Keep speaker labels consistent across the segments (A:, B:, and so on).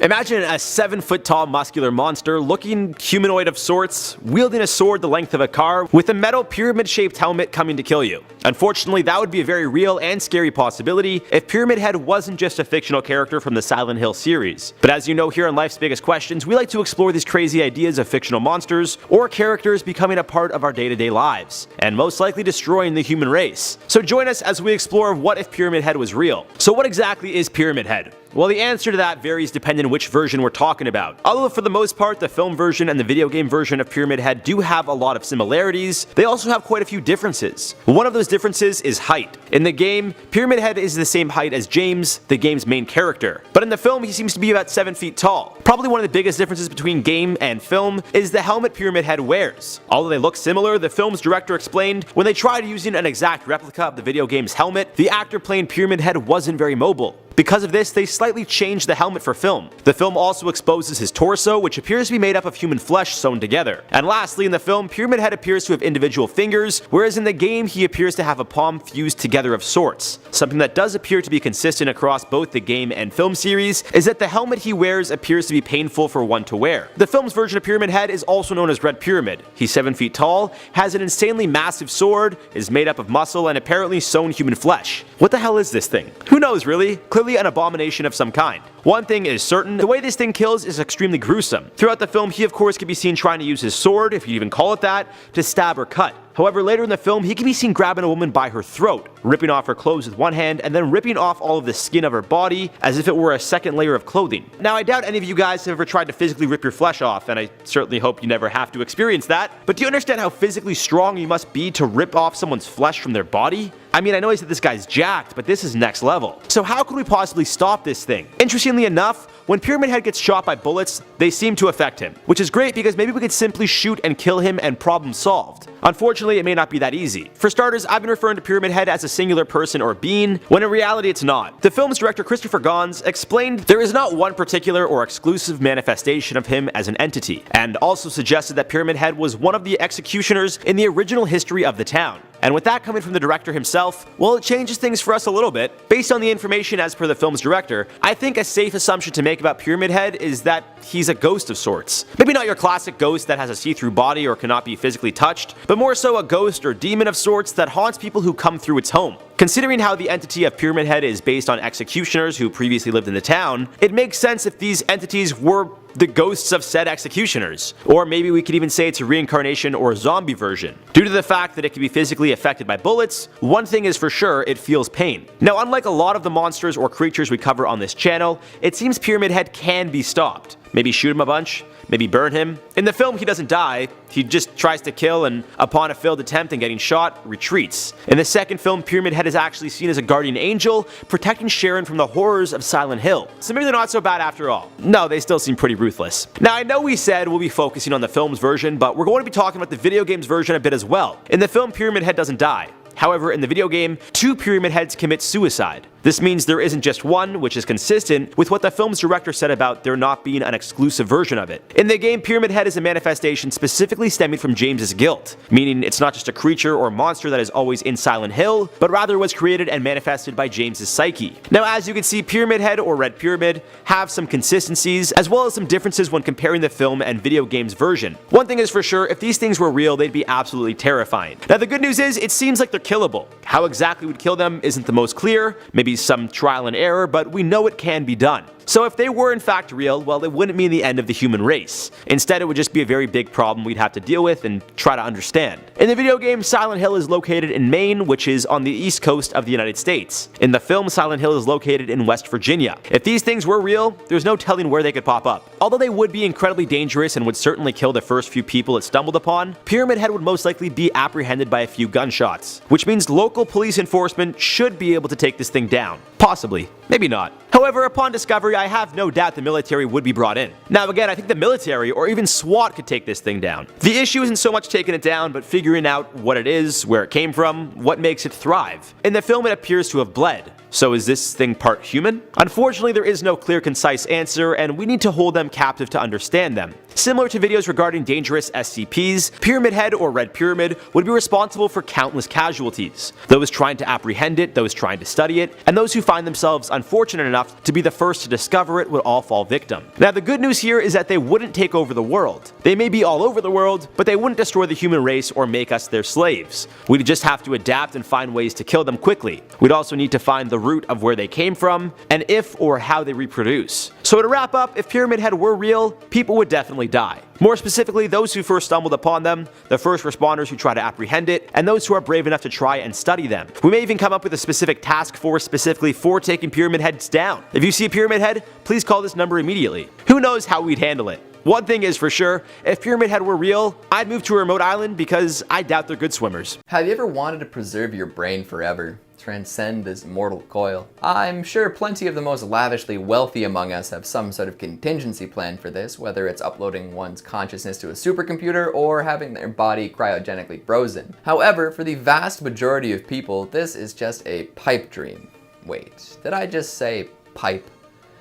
A: Imagine a 7-foot tall muscular monster looking humanoid of sorts, wielding a sword the length of a car, with a metal pyramid-shaped helmet coming to kill you. Unfortunately, that would be a very real and scary possibility if Pyramid Head wasn't just a fictional character from the Silent Hill series. But as you know, here on Life's Biggest Questions, we like to explore these crazy ideas of fictional monsters or characters becoming a part of our day-to-day lives, and most likely destroying the human race. So join us as we explore what if Pyramid Head was real. So what exactly is Pyramid Head? Well, the answer to that varies depending on which version we're talking about. Although for the most part, the film version and the video game version of Pyramid Head do have a lot of similarities, they also have quite a few differences. One of those differences is height. In the game, Pyramid Head is the same height as James, the game's main character. But in the film, he seems to be about 7 feet tall. Probably one of the biggest differences between game and film is the helmet Pyramid Head wears. Although they look similar, the film's director explained when they tried using an exact replica of the video game's helmet, the actor playing Pyramid Head wasn't very mobile. Because of this, they slightly changed the helmet for film. The film also exposes his torso, which appears to be made up of human flesh sewn together. And lastly, in the film, Pyramid Head appears to have individual fingers, whereas in the game, he appears to have a palm fused together of sorts. Something that does appear to be consistent across both the game and film series is that the helmet he wears appears to be painful for one to wear. The film's version of Pyramid Head is also known as Red Pyramid. He's 7 feet tall, has an insanely massive sword, is made up of muscle, and apparently sewn human flesh. What the hell is this thing? Who knows really? Clearly an abomination of some kind. One thing is certain, the way this thing kills is extremely gruesome. Throughout the film, he of course can be seen trying to use his sword, if you even call it that, to stab or cut. However, later in the film, he can be seen grabbing a woman by her throat, ripping off her clothes with one hand, and then ripping off all of the skin of her body as if it were a second layer of clothing. Now, I doubt any of you guys have ever tried to physically rip your flesh off, and I certainly hope you never have to experience that, but do you understand how physically strong you must be to rip off someone's flesh from their body? I mean, I know I said this guy's jacked, but this is next level. So how could we possibly stop this thing? Interestingly enough, when Pyramid Head gets shot by bullets, they seem to affect him, which is great because maybe we could simply shoot and kill him and problem solved. Unfortunately, it may not be that easy. For starters, I've been referring to Pyramid Head as a singular person or being, when in reality it's not. The film's director Christopher Gans explained there is not one particular or exclusive manifestation of him as an entity, and also suggested that Pyramid Head was one of the executioners in the original history of the town. And with that coming from the director himself, well, it changes things for us a little bit. Based on the information as per the film's director, I think a safe assumption to make about Pyramid Head is that he's a ghost of sorts. Maybe not your classic ghost that has a see-through body or cannot be physically touched, but more so a ghost or demon of sorts that haunts people who come through its home. Considering how the entity of Pyramid Head is based on executioners who previously lived in the town, it makes sense if these entities were the ghosts of said executioners. Or maybe we could even say it's a reincarnation or a zombie version. Due to the fact that it can be physically affected by bullets, one thing is for sure, it feels pain. Now, unlike a lot of the monsters or creatures we cover on this channel, it seems Pyramid Head can be stopped. Maybe shoot him a bunch, maybe burn him. In the film, he doesn't die, he just tries to kill and, upon a failed attempt and getting shot, retreats. In the second film, Pyramid Head is actually seen as a guardian angel, protecting Sharon from the horrors of Silent Hill. So maybe they're not so bad after all. No, they still seem pretty ruthless. Now, I know we said we'll be focusing on the film's version, but we're going to be talking about the video game's version a bit as well. In the film, Pyramid Head doesn't die. However, in the video game, 2 Pyramid Heads commit suicide. This means there isn't just one, which is consistent with what the film's director said about there not being an exclusive version of it. In the game, Pyramid Head is a manifestation specifically stemming from James's guilt, meaning it's not just a creature or monster that is always in Silent Hill, but rather was created and manifested by James's psyche. Now, as you can see, Pyramid Head or Red Pyramid have some consistencies, as well as some differences when comparing the film and video game's version. One thing is for sure, if these things were real, they'd be absolutely terrifying. Now, the good news is, it seems like they're killable. How exactly we'd kill them isn't the most clear, maybe some trial and error, but we know it can be done. So if they were in fact real, well, it wouldn't mean the end of the human race. Instead, it would just be a very big problem we'd have to deal with and try to understand. In the video game, Silent Hill is located in Maine, which is on the east coast of the United States. In the film, Silent Hill is located in West Virginia. If these things were real, there's no telling where they could pop up. Although they would be incredibly dangerous and would certainly kill the first few people it stumbled upon, Pyramid Head would most likely be apprehended by a few gunshots, which means local police enforcement should be able to take this thing down. Possibly. Maybe not. However, upon discovery, I have no doubt the military would be brought in. Now again, I think the military or even SWAT could take this thing down. The issue isn't so much taking it down, but figuring out what it is, where it came from, what makes it thrive. In the film, it appears to have bled. So is this thing part human? Unfortunately, there is no clear, concise answer, and we need to hold them captive to understand them. Similar to videos regarding dangerous SCPs, Pyramid Head or Red Pyramid would be responsible for countless casualties. Those trying to apprehend it, those trying to study it, and those who find themselves unfortunate enough to be the first to discover it would all fall victim. Now the good news here is that they wouldn't take over the world. They may be all over the world, but they wouldn't destroy the human race or make us their slaves. We'd just have to adapt and find ways to kill them quickly. We'd also need to find the root of where they came from, and if or how they reproduce. So to wrap up, if Pyramid Head were real, people would definitely die. More specifically, those who first stumbled upon them, the first responders who try to apprehend it, and those who are brave enough to try and study them. We may even come up with a specific task force specifically for taking Pyramid Heads down. If you see a Pyramid Head, please call this number immediately. Who knows how we'd handle it? One thing is for sure, if Pyramid Head were real, I'd move to a remote island because I doubt they're good swimmers.
B: Have you ever wanted to preserve your brain forever? Transcend this mortal coil? I'm sure plenty of the most lavishly wealthy among us have some sort of contingency plan for this, whether it's uploading one's consciousness to a supercomputer or having their body cryogenically frozen. However, for the vast majority of people, this is just a pipe dream. Wait, did I just say pipe?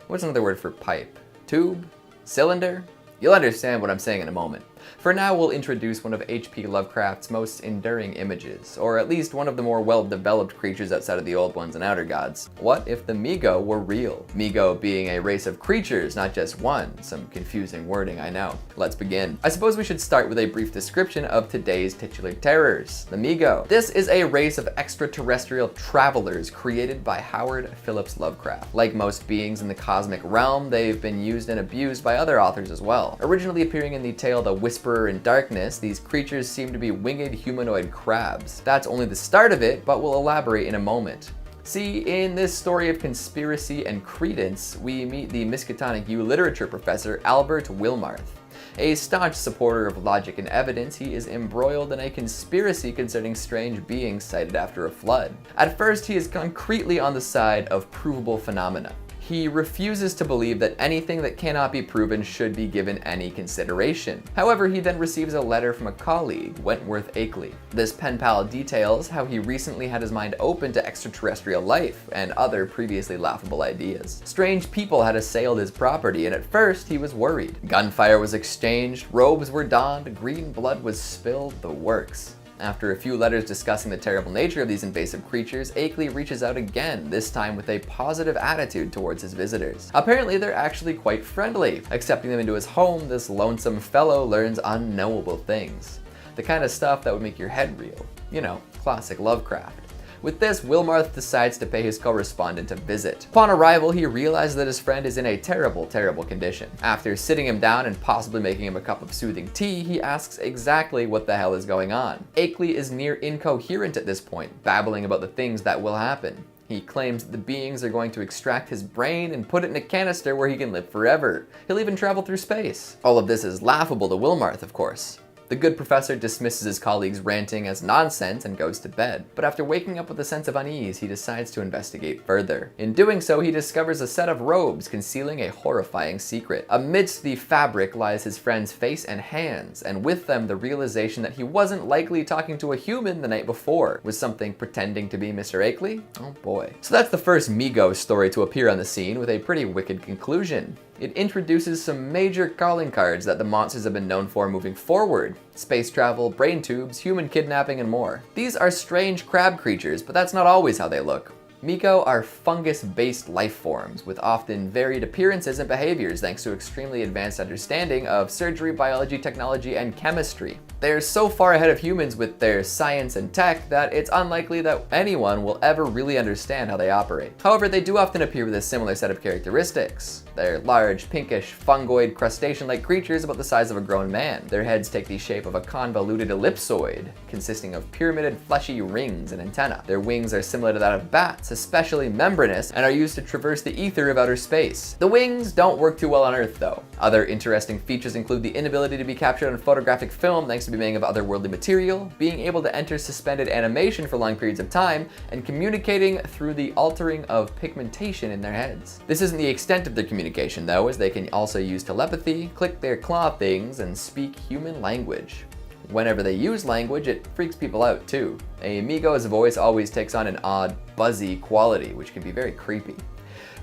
B: What's another word for pipe? Tube? Cylinder? You'll understand what I'm saying in a moment. For now, we'll introduce one of H.P. Lovecraft's most enduring images, or at least one of the more well-developed creatures outside of the Old Ones and Outer Gods. What if the Migo were real? Migo being a race of creatures, not just one. Some confusing wording, I know. Let's begin. I suppose we should start with a brief description of today's titular terrors, the Migo. This is a race of extraterrestrial travelers created by Howard Phillips Lovecraft. Like most beings in the cosmic realm, they've been used and abused by other authors as well. Originally appearing in the tale The Whisperer in Darkness, these creatures seem to be winged humanoid crabs. That's only the start of it, but we'll elaborate in a moment. See, in this story of conspiracy and credence, we meet the Miskatonic U literature professor Albert Wilmarth. A staunch supporter of logic and evidence, he is embroiled in a conspiracy concerning strange beings sighted after a flood. At first, he is concretely on the side of provable phenomena. He refuses to believe that anything that cannot be proven should be given any consideration. However, he then receives a letter from a colleague, Wentworth Akeley. This pen pal details how he recently had his mind open to extraterrestrial life and other previously laughable ideas. Strange people had assailed his property, and at first he was worried. Gunfire was exchanged, robes were donned, green blood was spilled, the works. After a few letters discussing the terrible nature of these invasive creatures, Akeley reaches out again, this time with a positive attitude towards his visitors. Apparently, they're actually quite friendly. Accepting them into his home, this lonesome fellow learns unknowable things. The kind of stuff that would make your head reel. You know, classic Lovecraft. With this, Wilmarth decides to pay his correspondent a visit. Upon arrival, he realizes that his friend is in a terrible, terrible condition. After sitting him down and possibly making him a cup of soothing tea, he asks exactly what the hell is going on. Akeley is near incoherent at this point, babbling about the things that will happen. He claims that the beings are going to extract his brain and put it in a canister where he can live forever. He'll even travel through space. All of this is laughable to Wilmarth, of course. The good professor dismisses his colleagues' ranting as nonsense and goes to bed. But after waking up with a sense of unease, he decides to investigate further. In doing so, he discovers a set of robes concealing a horrifying secret. Amidst the fabric lies his friend's face and hands, and with them the realization that he wasn't likely talking to a human the night before. Was something pretending to be Mr. Akeley? Oh boy. So that's the first Migo story to appear on the scene, with a pretty wicked conclusion. It introduces some major calling cards that the monsters have been known for moving forward. Space travel, brain tubes, human kidnapping, and more. These are strange crab creatures, but that's not always how they look. Migo are fungus-based life forms with often varied appearances and behaviors thanks to extremely advanced understanding of surgery, biology, technology, and chemistry. They're so far ahead of humans with their science and tech that it's unlikely that anyone will ever really understand how they operate. However, they do often appear with a similar set of characteristics. They're large, pinkish, fungoid, crustacean-like creatures about the size of a grown man. Their heads take the shape of a convoluted ellipsoid, consisting of pyramided fleshy rings and antennae. Their wings are similar to that of bats, especially membranous, and are used to traverse the ether of outer space. The wings don't work too well on Earth, though. Other interesting features include the inability to be captured on photographic film thanks to being made of otherworldly material, being able to enter suspended animation for long periods of time, and communicating through the altering of pigmentation in their heads. This isn't the extent of their communication, though, as they can also use telepathy, click their claw things, and speak human language. Whenever they use language, it freaks people out too. A Migo's voice always takes on an odd, buzzy quality, which can be very creepy.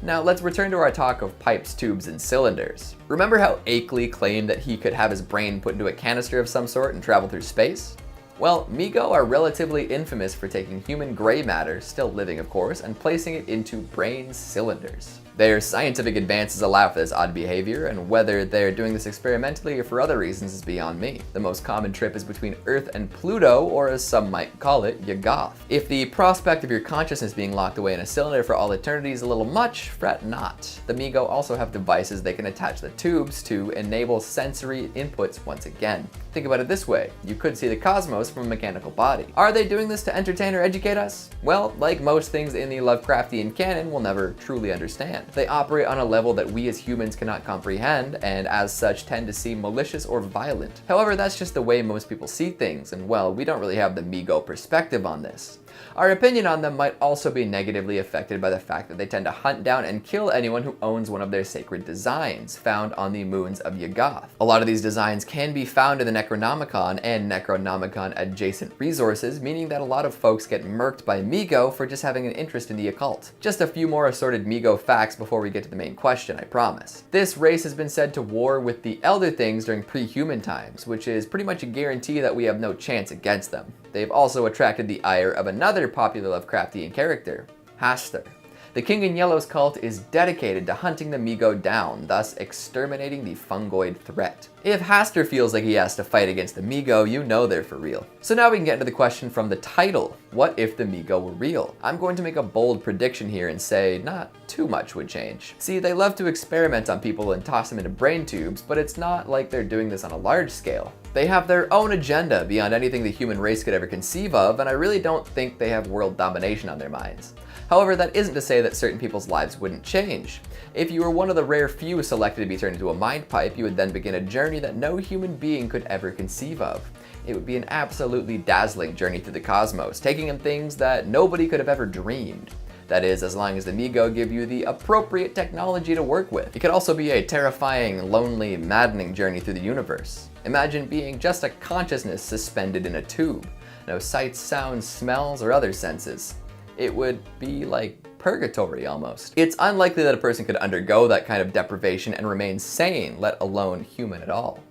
B: Now let's return to our talk of pipes, tubes, and cylinders. Remember how Akeley claimed that he could have his brain put into a canister of some sort and travel through space? Well, Migo are relatively infamous for taking human gray matter, still living of course, and placing it into brain cylinders. Their scientific advances allow for this odd behavior, and whether they're doing this experimentally or for other reasons is beyond me. The most common trip is between Earth and Pluto, or as some might call it, Yuggoth. If the prospect of your consciousness being locked away in a cylinder for all eternity is a little much, fret not. The Migo also have devices they can attach the tubes to enable sensory inputs once again. Think about it this way, you could see the cosmos from a mechanical body. Are they doing this to entertain or educate us? Well, like most things in the Lovecraftian canon, we'll never truly understand. They operate on a level that we as humans cannot comprehend, and as such tend to seem malicious or violent. However, that's just the way most people see things, and well, we don't really have the Migo perspective on this. Our opinion on them might also be negatively affected by the fact that they tend to hunt down and kill anyone who owns one of their sacred designs, found on the moons of Yuggoth. A lot of these designs can be found in the Necronomicon and Necronomicon adjacent resources, meaning that a lot of folks get murked by Migo for just having an interest in the occult. Just a few more assorted Migo facts before we get to the main question, I promise. This race has been said to war with the Elder Things during pre-human times, which is pretty much a guarantee that we have no chance against them. They've also attracted the ire of another popular Lovecraftian character, Hastur. The King in Yellow's cult is dedicated to hunting the Migo down, thus exterminating the fungoid threat. If Hastur feels like he has to fight against the Migo, you know they're for real. So now we can get into the question from the title, what if the Migo were real? I'm going to make a bold prediction here and say not too much would change. See, they love to experiment on people and toss them into brain tubes, but it's not like they're doing this on a large scale. They have their own agenda beyond anything the human race could ever conceive of, and I really don't think they have world domination on their minds. However, that isn't to say that certain people's lives wouldn't change. If you were one of the rare few selected to be turned into a mind pipe, you would then begin a journey that no human being could ever conceive of. It would be an absolutely dazzling journey through the cosmos, taking in things that nobody could have ever dreamed. That is, as long as the Migo give you the appropriate technology to work with. It could also be a terrifying, lonely, maddening journey through the universe. Imagine being just a consciousness suspended in a tube. No sights, sounds, smells, or other senses. It would be like purgatory almost. It's unlikely that a person could undergo that kind of deprivation and remain sane, let alone human at all.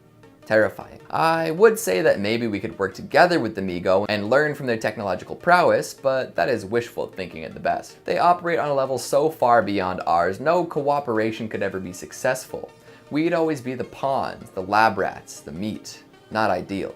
B: Terrifying. I would say that maybe we could work together with the Migo and learn from their technological prowess, but that is wishful thinking at the best. They operate on a level so far beyond ours, no cooperation could ever be successful. We'd always be the pawns, the lab rats, the meat. Not ideal.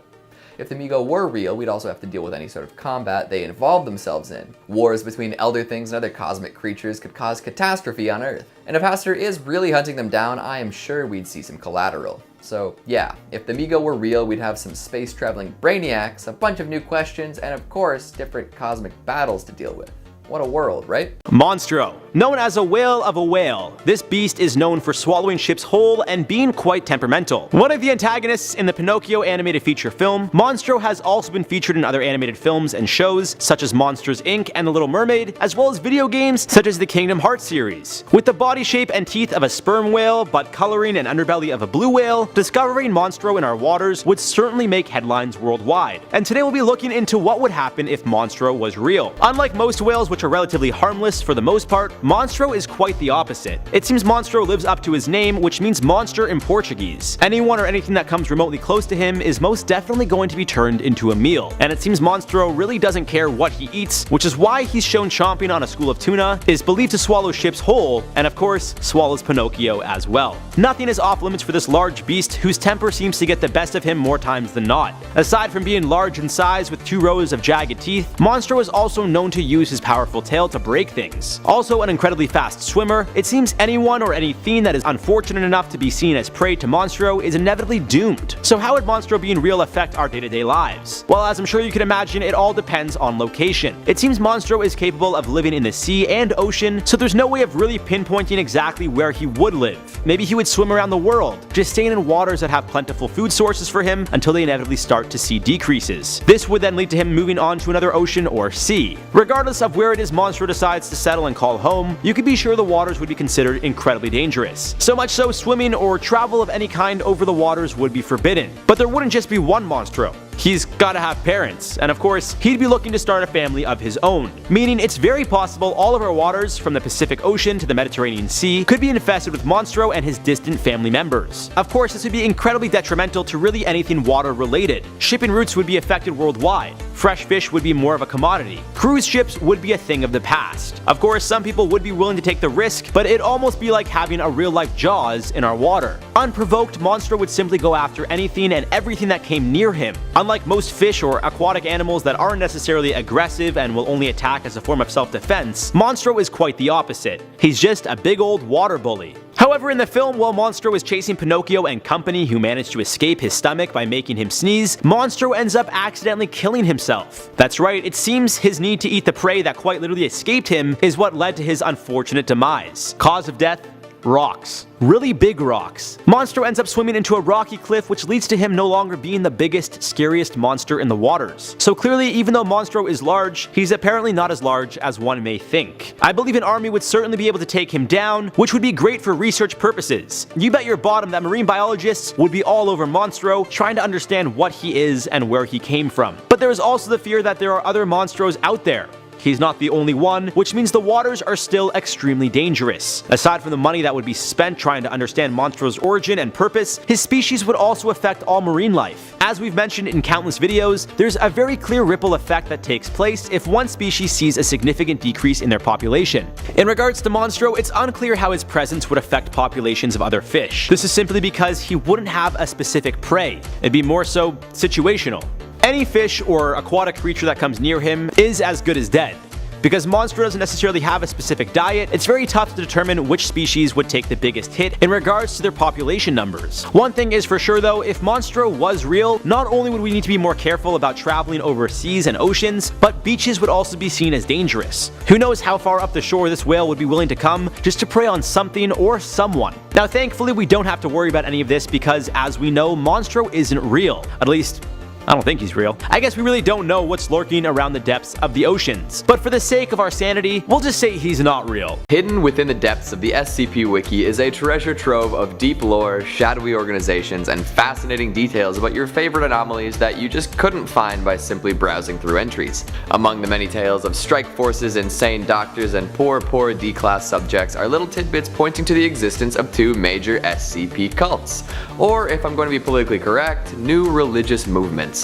B: If the Migo were real, we'd also have to deal with any sort of combat they involve themselves in. Wars between Elder Things and other cosmic creatures could cause catastrophe on Earth. And if Hastur is really hunting them down, I am sure we'd see some collateral. So yeah, if the Migo were real, we'd have some space-traveling brainiacs, a bunch of new questions, and of course, different cosmic battles to deal with. What a world, right?
A: Monstro. Known as a whale of a whale, this beast is known for swallowing ships whole and being quite temperamental. One of the antagonists in the Pinocchio animated feature film, Monstro has also been featured in other animated films and shows, such as Monsters Inc. and The Little Mermaid, as well as video games such as the Kingdom Hearts series. With the body shape and teeth of a sperm whale, but coloring and underbelly of a blue whale, discovering Monstro in our waters would certainly make headlines worldwide. And today we'll be looking into what would happen if Monstro was real. Unlike most whales, which are relatively harmless for the most part, Monstro is quite the opposite. It seems Monstro lives up to his name, which means monster in Portuguese. Anyone or anything that comes remotely close to him is most definitely going to be turned into a meal. And it seems Monstro really doesn't care what he eats, which is why he's shown chomping on a school of tuna, is believed to swallow ships whole, and of course, swallows Pinocchio as well. Nothing is off limits for this large beast, whose temper seems to get the best of him more times than not. Aside from being large in size with 2 rows of jagged teeth, Monstro is also known to use his powerful tail to break things. Also an incredibly fast swimmer, it seems anyone or anything that is unfortunate enough to be seen as prey to Monstro is inevitably doomed. So how would Monstro being real affect our day-to-day lives? Well, as I'm sure you can imagine, it all depends on location. It seems Monstro is capable of living in the sea and ocean, so there's no way of really pinpointing exactly where he would live. Maybe he would swim around the world, just staying in waters that have plentiful food sources for him until they inevitably start to see decreases. This would then lead to him moving on to another ocean or sea. Regardless of where it is Monstro decides to settle and call home, you can be sure the waters would be considered incredibly dangerous. So much so, swimming or travel of any kind over the waters would be forbidden. But there wouldn't just be one Monstro. he's gotta have parents, and of course, he'd be looking to start a family of his own. Meaning it's very possible all of our waters, from the Pacific Ocean to the Mediterranean Sea, could be infested with Monstro and his distant family members. Of course, this would be incredibly detrimental to really anything water related. Shipping routes would be affected worldwide. Fresh fish would be more of a commodity. Cruise ships would be a thing of the past. Of course, some people would be willing to take the risk, but it'd almost be like having a real-life Jaws in our water. Unprovoked, Monstro would simply go after anything and everything that came near him. Unlike most fish or aquatic animals that aren't necessarily aggressive and will only attack as a form of self-defense, Monstro is quite the opposite. He's just a big old water bully. However, in the film, while Monstro is chasing Pinocchio and company who manage to escape his stomach by making him sneeze, Monstro ends up accidentally killing himself. That's right, it seems his need to eat the prey that quite literally escaped him is what led to his unfortunate demise. Cause of death? Rocks. Really big rocks. Monstro ends up swimming into a rocky cliff, which leads to him no longer being the biggest, scariest monster in the waters. So clearly, even though Monstro is large, he's apparently not as large as one may think. I believe an army would certainly be able to take him down, which would be great for research purposes. You bet your bottom that marine biologists would be all over Monstro, trying to understand what he is and where he came from. But there is also the fear that there are other Monstros out there. He's not the only one, which means the waters are still extremely dangerous. Aside from the money that would be spent trying to understand Monstro's origin and purpose, his species would also affect all marine life. As we've mentioned in countless videos, there's a very clear ripple effect that takes place if one species sees a significant decrease in their population. In regards to Monstro, it's unclear how his presence would affect populations of other fish. This is simply because he wouldn't have a specific prey. It'd be more so situational. Any fish or aquatic creature that comes near him is as good as dead. Because Monstro doesn't necessarily have a specific diet, it's very tough to determine which species would take the biggest hit in regards to their population numbers. One thing is for sure though, if Monstro was real, not only would we need to be more careful about traveling over seas and oceans, but beaches would also be seen as dangerous. Who knows how far up the shore this whale would be willing to come just to prey on something or someone. Now thankfully we don't have to worry about any of this because as we know, Monstro isn't real. At least, I don't think he's real. I guess we really don't know what's lurking around the depths of the oceans. But for the sake of our sanity, we'll just say he's not real.
B: Hidden within the depths of the SCP Wiki is a treasure trove of deep lore, shadowy organizations, and fascinating details about your favorite anomalies that you just couldn't find by simply browsing through entries. Among the many tales of strike forces, insane doctors, and poor D-class subjects are little tidbits pointing to the existence of two major SCP cults. Or, if I'm going to be politically correct, new religious movements.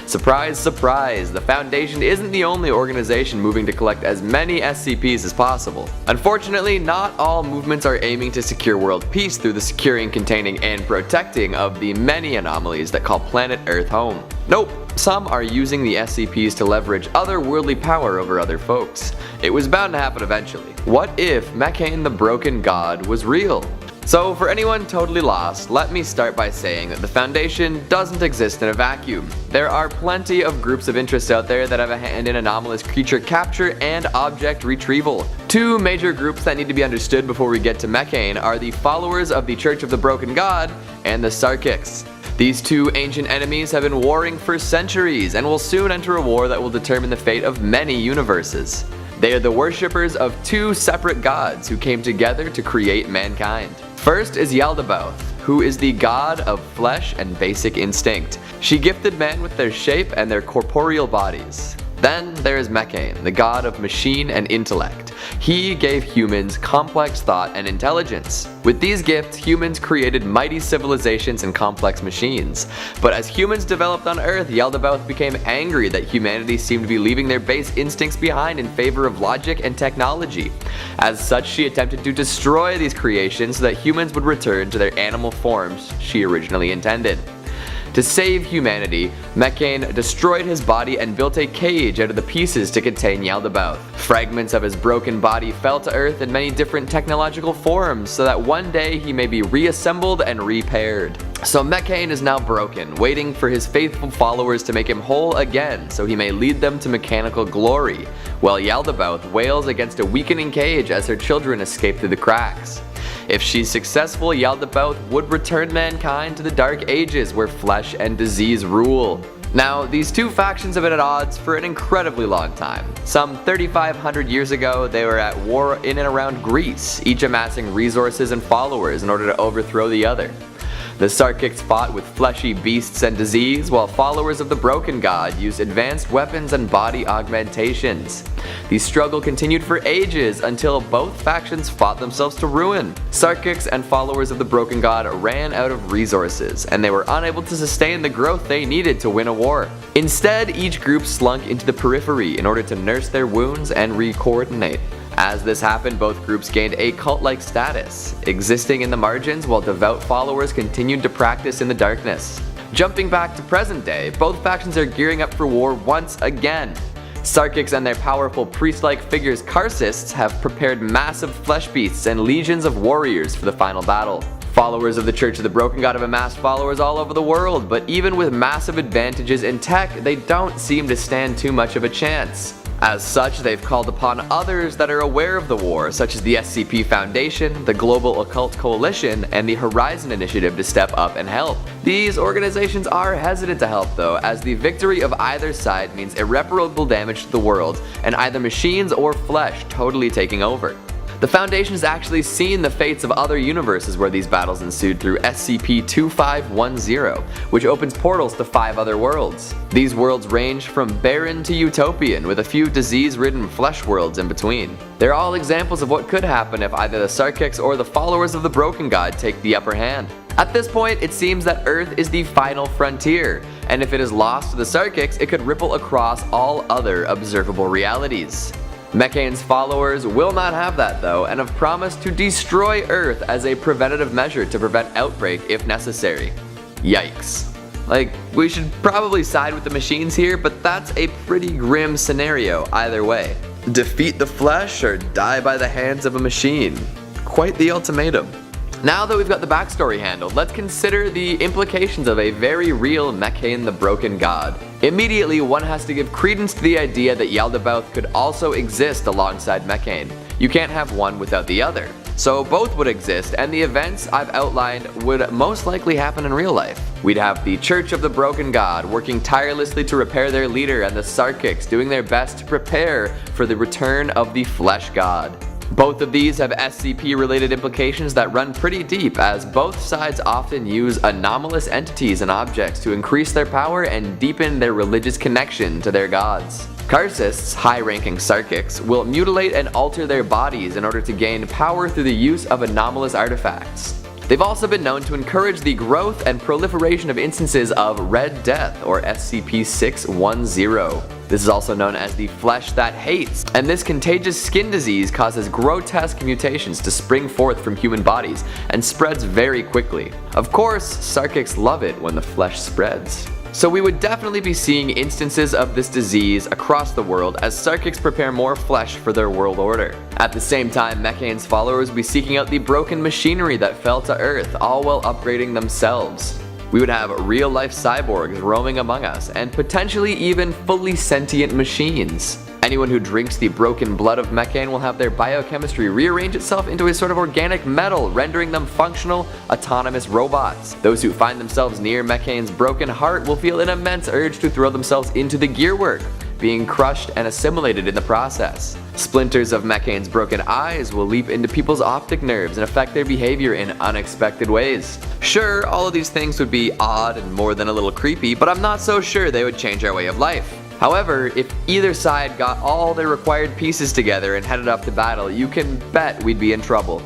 B: Surprise, surprise, the Foundation isn't the only organization moving to collect as many SCPs as possible. Unfortunately, not all movements are aiming to secure world peace through the securing, containing, and protecting of the many anomalies that call planet Earth home. Nope, some are using the SCPs to leverage otherworldly power over other folks. It was bound to happen eventually. What if Mekhane the Broken God was real? So for anyone totally lost, let me start by saying that the Foundation doesn't exist in a vacuum. There are plenty of groups of interest out there that have a hand in anomalous creature capture and object retrieval. Two major groups that need to be understood before we get to Mekhane are the followers of the Church of the Broken God and the Sarkics. These two ancient enemies have been warring for centuries and will soon enter a war that will determine the fate of many universes. They are the worshippers of two separate gods who came together to create mankind. First is Yaldabaoth, who is the god of flesh and basic instinct. She gifted men with their shape and their corporeal bodies. Then there is Mekhane, the god of machine and intellect. He gave humans complex thought and intelligence. With these gifts, humans created mighty civilizations and complex machines. But as humans developed on Earth, Yaldabaoth became angry that humanity seemed to be leaving their base instincts behind in favor of logic and technology. As such, she attempted to destroy these creations so that humans would return to their animal forms she originally intended. To save humanity, Mekhane destroyed his body and built a cage out of the pieces to contain Yaldabaoth. Fragments of his broken body fell to Earth in many different technological forms so that one day he may be reassembled and repaired. So Mekhane is now broken, waiting for his faithful followers to make him whole again so he may lead them to mechanical glory, while Yaldabaoth wails against a weakening cage as her children escape through the cracks. If she's successful, Yaldabaoth would return mankind to the Dark Ages where flesh and disease rule. Now, these two factions have been at odds for an incredibly long time. Some 3,500 years ago, they were at war in and around Greece, each amassing resources and followers in order to overthrow the other. The Sarkics fought with fleshy beasts and disease, while followers of the Broken God used advanced weapons and body augmentations. The struggle continued for ages until both factions fought themselves to ruin. Sarkics and followers of the Broken God ran out of resources, and they were unable to sustain the growth they needed to win a war. Instead, each group slunk into the periphery in order to nurse their wounds and re-coordinate. As this happened, both groups gained a cult-like status, existing in the margins while devout followers continued to practice in the darkness. Jumping back to present day, both factions are gearing up for war once again. Sarkics and their powerful priest-like figures Karsists have prepared massive flesh beasts and legions of warriors for the final battle. Followers of the Church of the Broken God have amassed followers all over the world, but even with massive advantages in tech, they don't seem to stand too much of a chance. As such, they've called upon others that are aware of the war, such as the SCP Foundation, the Global Occult Coalition, and the Horizon Initiative to step up and help. These organizations are hesitant to help though, as the victory of either side means irreparable damage to the world, and either machines or flesh totally taking over. The Foundation has actually seen the fates of other universes where these battles ensued through SCP-2510, which opens portals to 5 other worlds. These worlds range from barren to utopian, with a few disease-ridden flesh worlds in between. They're all examples of what could happen if either the Sarkics or the followers of the Broken God take the upper hand. At this point, it seems that Earth is the final frontier, and if it is lost to the Sarkics, it could ripple across all other observable realities. Mekhane's followers will not have that though, and have promised to destroy Earth as a preventative measure to prevent outbreak if necessary. Yikes. Like, we should probably side with the machines here, but that's a pretty grim scenario either way. Defeat the flesh or die by the hands of a machine. Quite the ultimatum. Now that we've got the backstory handled, let's consider the implications of a very real Mekhane the Broken God. Immediately, one has to give credence to the idea that Yaldabaoth could also exist alongside Mekhane. You can't have one without the other. So both would exist, and the events I've outlined would most likely happen in real life. We'd have the Church of the Broken God working tirelessly to repair their leader, and the Sarkics doing their best to prepare for the return of the Flesh God. Both of these have SCP-related implications that run pretty deep, as both sides often use anomalous entities and objects to increase their power and deepen their religious connection to their gods. Karsists, high-ranking Sarkics, will mutilate and alter their bodies in order to gain power through the use of anomalous artifacts. They've also been known to encourage the growth and proliferation of instances of Red Death, or SCP-610. This is also known as the Flesh That Hates, and this contagious skin disease causes grotesque mutations to spring forth from human bodies and spreads very quickly. Of course, Sarkics love it when the flesh spreads. So we would definitely be seeing instances of this disease across the world as Sarkics prepare more flesh for their world order. At the same time, Mekhane's followers would be seeking out the broken machinery that fell to Earth, all while upgrading themselves. We would have real-life cyborgs roaming among us, and potentially even fully sentient machines. Anyone who drinks the broken blood of Mekhane will have their biochemistry rearrange itself into a sort of organic metal, rendering them functional, autonomous robots. Those who find themselves near Mekhane's broken heart will feel an immense urge to throw themselves into the gearwork, being crushed and assimilated in the process. Splinters of Mekhane's broken eyes will leap into people's optic nerves and affect their behavior in unexpected ways. Sure, all of these things would be odd and more than a little creepy, but I'm not so sure they would change our way of life. However, if either side got all their required pieces together and headed off to battle, you can bet we'd be in trouble.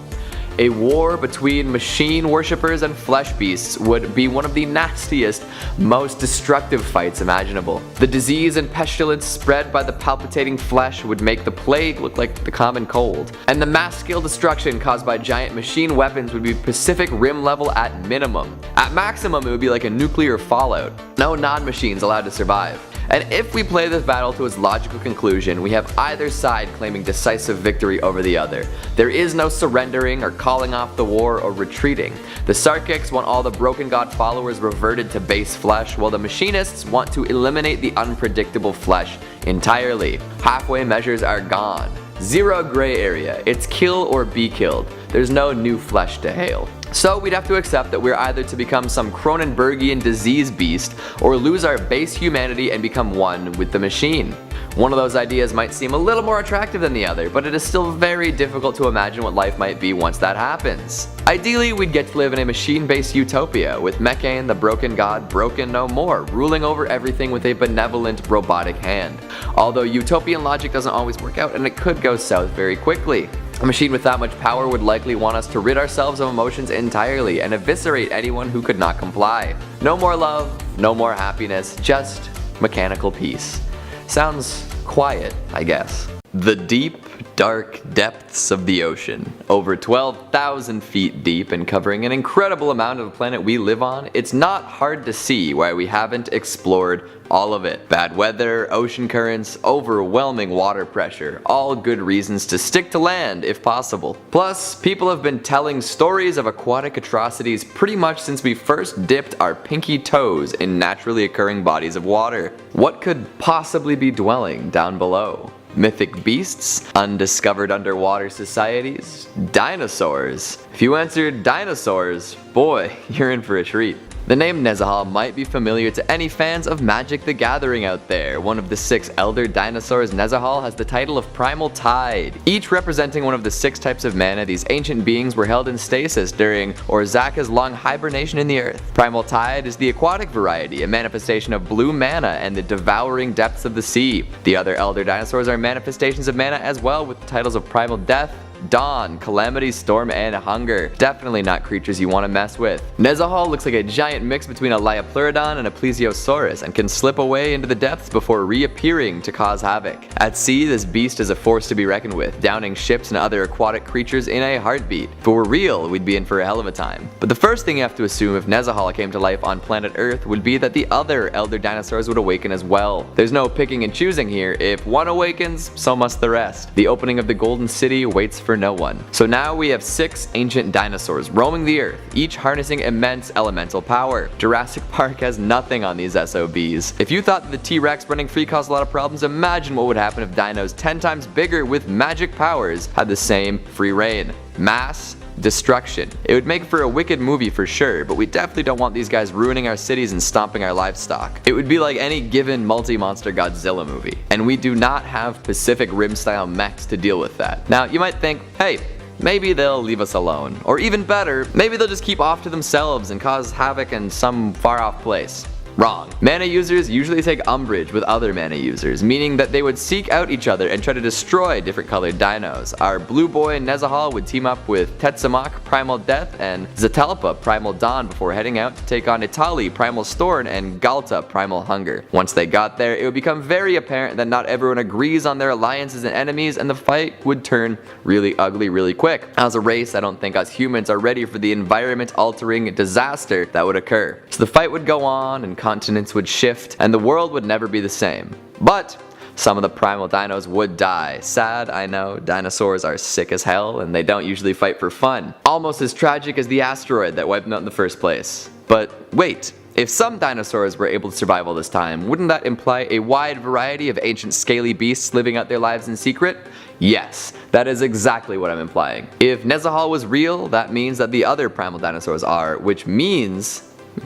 B: A war between machine worshippers and flesh beasts would be one of the nastiest, most destructive fights imaginable. The disease and pestilence spread by the palpitating flesh would make the plague look like the common cold. And the mass-scale destruction caused by giant machine weapons would be Pacific Rim level at minimum. At maximum, it would be like a nuclear fallout. No non-machines allowed to survive. And if we play this battle to its logical conclusion, we have either side claiming decisive victory over the other. There is no surrendering or calling off the war or retreating. The Sarkics want all the Broken God followers reverted to base flesh, while the Machinists want to eliminate the unpredictable flesh entirely. Halfway measures are gone. Zero gray area. It's kill or be killed. There's no new flesh to hail. So we'd have to accept that we're either to become some Cronenbergian disease beast, or lose our base humanity and become one with the machine. One of those ideas might seem a little more attractive than the other, but it is still very difficult to imagine what life might be once that happens. Ideally, we'd get to live in a machine-based utopia, with Mekhane, the broken god, broken no more, ruling over everything with a benevolent robotic hand. Although utopian logic doesn't always work out, and it could go south very quickly. A machine with that much power would likely want us to rid ourselves of emotions entirely and eviscerate anyone who could not comply. No more love, no more happiness, just mechanical peace. Sounds quiet, I guess. The deep, dark depths of the ocean. Over 12,000 feet deep and covering an incredible amount of the planet we live on, it's not hard to see why we haven't explored all of it. Bad weather, ocean currents, overwhelming water pressure, all good reasons to stick to land if possible. Plus, people have been telling stories of aquatic atrocities pretty much since we first dipped our pinky toes in naturally occurring bodies of water. What could possibly be dwelling down below? Mythic beasts? Undiscovered underwater societies? Dinosaurs? If you answered dinosaurs, boy, you're in for a treat. The name Nezahal might be familiar to any fans of Magic the Gathering out there. One of the 6 elder dinosaurs, Nezahal, has the title of Primal Tide. Each representing one of the 6 types of mana, these ancient beings were held in stasis during Orzaka's long hibernation in the earth. Primal Tide is the aquatic variety, a manifestation of blue mana and the devouring depths of the sea. The other elder dinosaurs are manifestations of mana as well, with the titles of Primal Death, Dawn, Calamity, Storm, and Hunger. Definitely not creatures you want to mess with. Nezahal looks like a giant mix between a Liopleurodon and a Plesiosaurus and can slip away into the depths before reappearing to cause havoc. At sea, this beast is a force to be reckoned with, downing ships and other aquatic creatures in a heartbeat. If it were real, we'd be in for a hell of a time. But the first thing you have to assume if Nezahal came to life on planet Earth would be that the other elder dinosaurs would awaken as well. There's no picking and choosing here. If one awakens, so must the rest. The opening of the Golden City waits for no one. So now we have 6 ancient dinosaurs roaming the earth, each harnessing immense elemental power. Jurassic Park has nothing on these SOBs. If you thought that the T-Rex running free caused a lot of problems, imagine what would happen if dinos 10 times bigger with magic powers had the same free reign. Mass destruction. It would make for a wicked movie for sure, but we definitely don't want these guys ruining our cities and stomping our livestock. It would be like any given multi-monster Godzilla movie, and we do not have Pacific Rim style mechs to deal with that. Now you might think, hey, maybe they'll leave us alone. Or even better, maybe they'll just keep off to themselves and cause havoc in some far off place. Wrong. Mana users usually take umbrage with other mana users, meaning that they would seek out each other and try to destroy different colored dinos. Our blue boy Nezahal would team up with Tetsamak, Primal Death, and Zatalpa, Primal Dawn, before heading out to take on Itali, Primal Storm, and Galta, Primal Hunger. Once they got there, it would become very apparent that not everyone agrees on their alliances and enemies, and the fight would turn really ugly really quick. As a race, I don't think us humans are ready for the environment-altering disaster that would occur. So the fight would go on, and continents would shift, and the world would never be the same. But some of the primal dinos would die. Sad, I know, dinosaurs are sick as hell, and they don't usually fight for fun. Almost as tragic as the asteroid that wiped them out in the first place. But wait, if some dinosaurs were able to survive all this time, wouldn't that imply a wide variety of ancient scaly beasts living out their lives in secret? Yes, that is exactly what I'm implying. If Nezahal was real, that means that the other primal dinosaurs are, which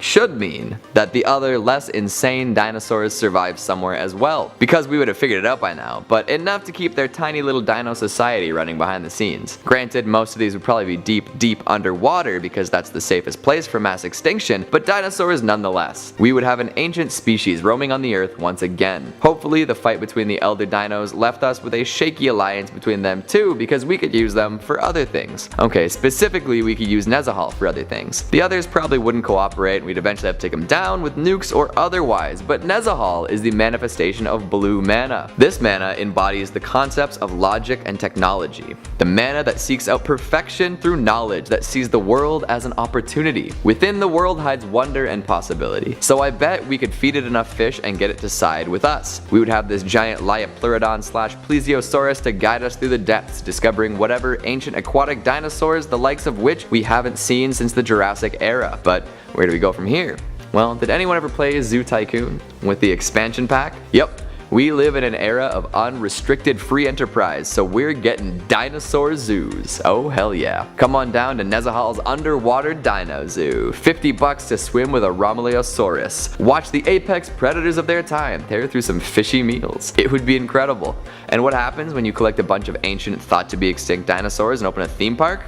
B: should mean that the other less insane dinosaurs survived somewhere as well, because we would have figured it out by now, but enough to keep their tiny little dino society running behind the scenes. Granted, most of these would probably be deep underwater because that's the safest place for mass extinction, but dinosaurs nonetheless. We would have an ancient species roaming on the earth once again. Hopefully the fight between the elder dinos left us with a shaky alliance between them too, because we could use them for other things. Okay, specifically we could use Nezahal for other things. The others probably wouldn't cooperate, and we'd eventually have to take them down with nukes or otherwise, but Nezahal is the manifestation of blue mana. This mana embodies the concepts of logic and technology. The mana that seeks out perfection through knowledge, that sees the world as an opportunity. Within the world hides wonder and possibility. So I bet we could feed it enough fish and get it to side with us. We would have this giant Liopleurodon / Plesiosaurus to guide us through the depths, discovering whatever ancient aquatic dinosaurs, the likes of which we haven't seen since the Jurassic era. But where do we go from here? Well, did anyone ever play Zoo Tycoon with the expansion pack? Yep. We live in an era of unrestricted free enterprise, so we're getting dinosaur zoos. Oh hell yeah. Come on down to Nezahal's underwater dino zoo. $50 to swim with a Romuliosaurus. Watch the apex predators of their time tear through some fishy meals. It would be incredible. And what happens when you collect a bunch of ancient thought to be extinct dinosaurs and open a theme park?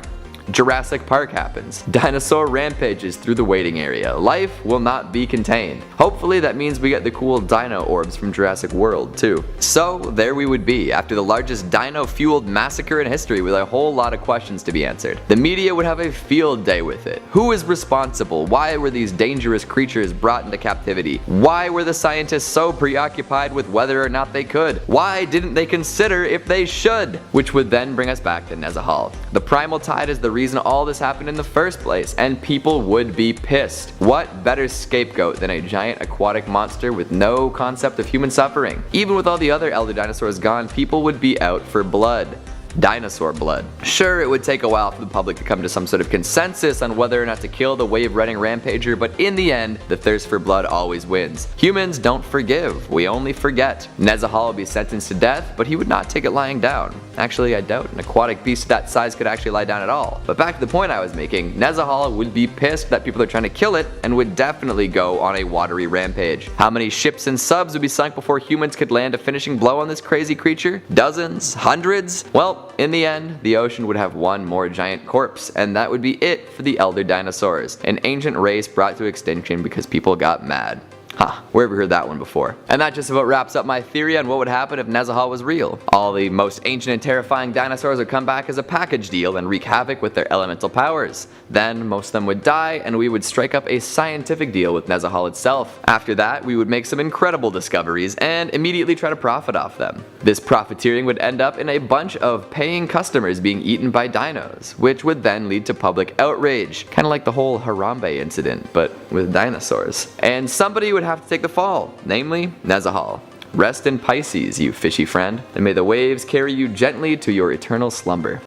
B: Jurassic Park happens. Dinosaur rampages through the waiting area. Life will not be contained. Hopefully that means we get the cool dino orbs from Jurassic World too. So there we would be after the largest dino-fueled massacre in history with a whole lot of questions to be answered. The media would have a field day with it. Who is responsible? Why were these dangerous creatures brought into captivity? Why were the scientists so preoccupied with whether or not they could? Why didn't they consider if they should? Which would then bring us back to Nezahal. The primal tide is the reason all this happened in the first place, and people would be pissed. What better scapegoat than a giant aquatic monster with no concept of human suffering? Even with all the other elder dinosaurs gone, people would be out for blood. Dinosaur blood. Sure, it would take a while for the public to come to some sort of consensus on whether or not to kill the wave-running rampager, but in the end, the thirst for blood always wins. Humans don't forgive, we only forget. Nezahal would be sentenced to death, but he would not take it lying down. Actually, I doubt an aquatic beast that size could actually lie down at all. But back to the point I was making, Nezahal would be pissed that people are trying to kill it and would definitely go on a watery rampage. How many ships and subs would be sunk before humans could land a finishing blow on this crazy creature? Dozens? Hundreds? Well, in the end, the ocean would have one more giant corpse, and that would be it for the elder dinosaurs, an ancient race brought to extinction because people got mad. Huh, where have we heard that one before? And that just about wraps up my theory on what would happen if Nezahal was real. All the most ancient and terrifying dinosaurs would come back as a package deal and wreak havoc with their elemental powers. Then most of them would die and we would strike up a scientific deal with Nezahal itself. After that, we would make some incredible discoveries and immediately try to profit off them. This profiteering would end up in a bunch of paying customers being eaten by dinos, which would then lead to public outrage, kind of like the whole Harambe incident, but with dinosaurs. And somebody would have to take the fall, namely Nezahal. Rest in Pisces, you fishy friend, and may the waves carry you gently to your eternal slumber.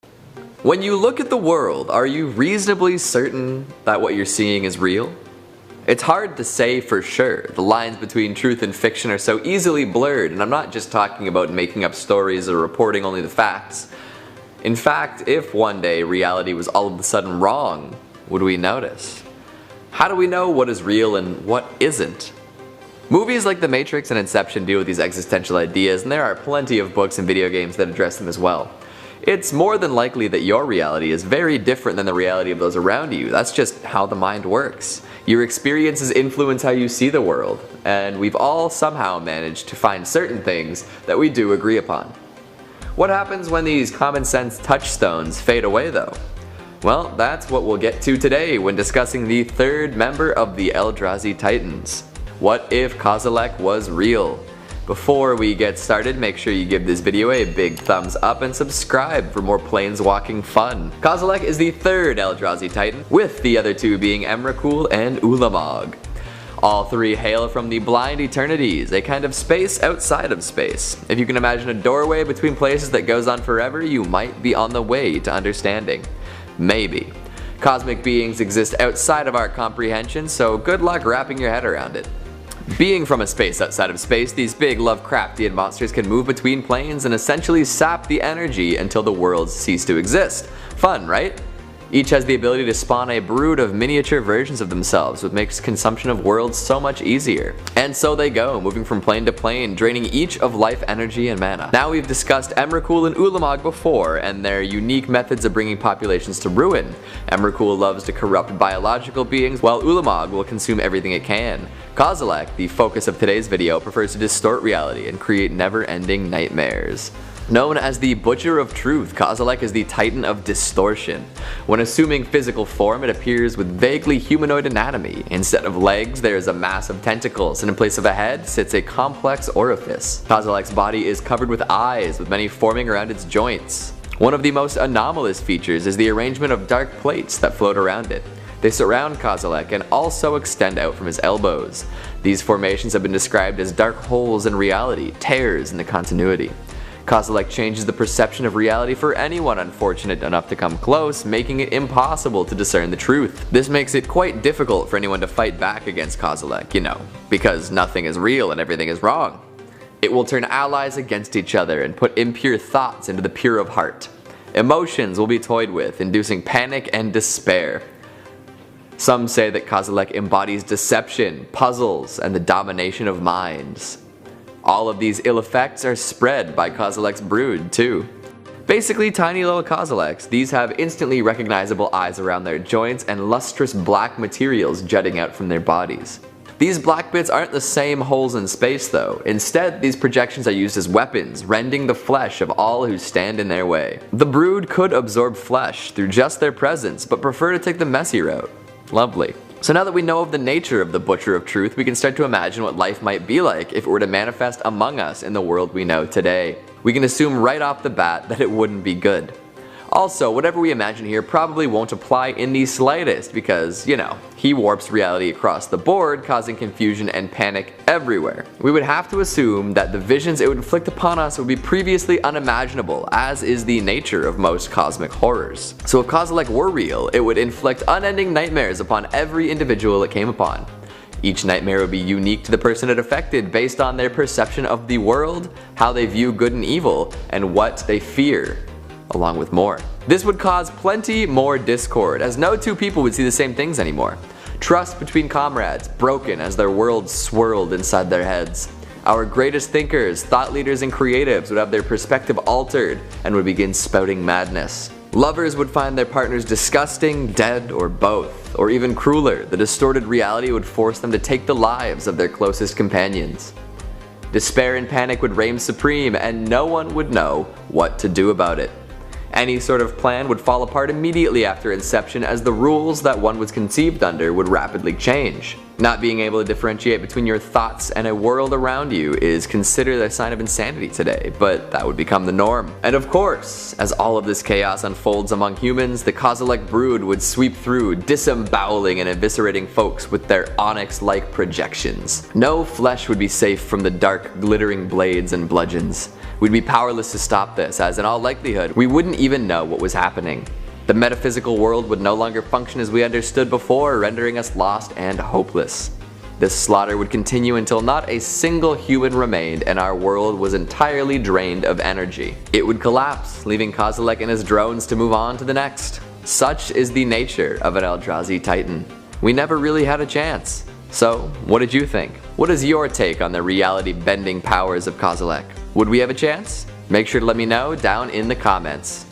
B: When you look at the world, are you reasonably certain that what you're seeing is real? It's hard to say for sure. The lines between truth and fiction are so easily blurred, and I'm not just talking about making up stories or reporting only the facts. In fact, if one day reality was all of a sudden wrong, would we notice? How do we know what is real and what isn't? Movies like The Matrix and Inception deal with these existential ideas, and there are plenty of books and video games that address them as well. It's more than likely that your reality is very different than the reality of those around you. That's just how the mind works. Your experiences influence how you see the world, and we've all somehow managed to find certain things that we do agree upon. What happens when these common sense touchstones fade away though? Well, that's what we'll get to today when discussing the third member of the Eldrazi Titans. What if Kozelek was real? Before we get started, make sure you give this video a big thumbs up and subscribe for more planeswalking fun. Kozelek is the third Eldrazi Titan, with the other two being Emrakul and Ulamog. All three hail from the Blind Eternities, a kind of space outside of space. If you can imagine a doorway between places that goes on forever, you might be on the way to understanding. Maybe. Cosmic beings exist outside of our comprehension, so good luck wrapping your head around it. Being from a space outside of space, these big Lovecraftian monsters can move between planes and essentially sap the energy until the worlds cease to exist. Fun, right? Each has the ability to spawn a brood of miniature versions of themselves, which makes consumption of worlds so much easier. And so they go, moving from plane to plane, draining each of life energy and mana. Now we've discussed Emrakul and Ulamog before, and their unique methods of bringing populations to ruin. Emrakul loves to corrupt biological beings, while Ulamog will consume everything it can. Kozelek, the focus of today's video, prefers to distort reality and create never-ending nightmares. Known as the Butcher of Truth, Kozelek is the Titan of Distortion. When assuming physical form, it appears with vaguely humanoid anatomy. Instead of legs, there is a mass of tentacles, and in place of a head sits a complex orifice. Kozelek's body is covered with eyes, with many forming around its joints. One of the most anomalous features is the arrangement of dark plates that float around it. They surround Kozelek and also extend out from his elbows. These formations have been described as dark holes in reality, tears in the continuity. Kozelek changes the perception of reality for anyone unfortunate enough to come close, making it impossible to discern the truth. This makes it quite difficult for anyone to fight back against Kozelek, you know, because nothing is real and everything is wrong. It will turn allies against each other and put impure thoughts into the pure of heart. Emotions will be toyed with, inducing panic and despair. Some say that Kozelek embodies deception, puzzles, and the domination of minds. All of these ill effects are spread by Kozelek's brood, too. Basically tiny little Kozeleks, these have instantly recognizable eyes around their joints and lustrous black materials jutting out from their bodies. These black bits aren't the same holes in space though. Instead, these projections are used as weapons, rending the flesh of all who stand in their way. The brood could absorb flesh through just their presence, but prefer to take the messy route. Lovely. So now that we know of the nature of the Butcher of Truth, we can start to imagine what life might be like if it were to manifest among us in the world we know today. We can assume right off the bat that it wouldn't be good. Also, whatever we imagine here probably won't apply in the slightest because, you know, he warps reality across the board, causing confusion and panic everywhere. We would have to assume that the visions it would inflict upon us would be previously unimaginable, as is the nature of most cosmic horrors. So if Kozelek were real, it would inflict unending nightmares upon every individual it came upon. Each nightmare would be unique to the person it affected based on their perception of the world, how they view good and evil, and what they fear, along with more. This would cause plenty more discord, as no two people would see the same things anymore. Trust between comrades broken as their worlds swirled inside their heads. Our greatest thinkers, thought leaders, and creatives would have their perspective altered and would begin spouting madness. Lovers would find their partners disgusting, dead, or both. Or even crueler, the distorted reality would force them to take the lives of their closest companions. Despair and panic would reign supreme, and no one would know what to do about it. Any sort of plan would fall apart immediately after inception, as the rules that one was conceived under would rapidly change. Not being able to differentiate between your thoughts and a world around you is considered a sign of insanity today, but that would become the norm. And of course, as all of this chaos unfolds among humans, the Kozelek brood would sweep through, disemboweling and eviscerating folks with their onyx-like projections. No flesh would be safe from the dark, glittering blades and bludgeons. We'd be powerless to stop this, as in all likelihood, we wouldn't even know what was happening. The metaphysical world would no longer function as we understood before, rendering us lost and hopeless. This slaughter would continue until not a single human remained and our world was entirely drained of energy. It would collapse, leaving Kozelek and his drones to move on to the next. Such is the nature of an Eldrazi Titan. We never really had a chance. So, what did you think? What is your take on the reality-bending powers of Kozelek? Would we have a chance? Make sure to let me know down in the comments.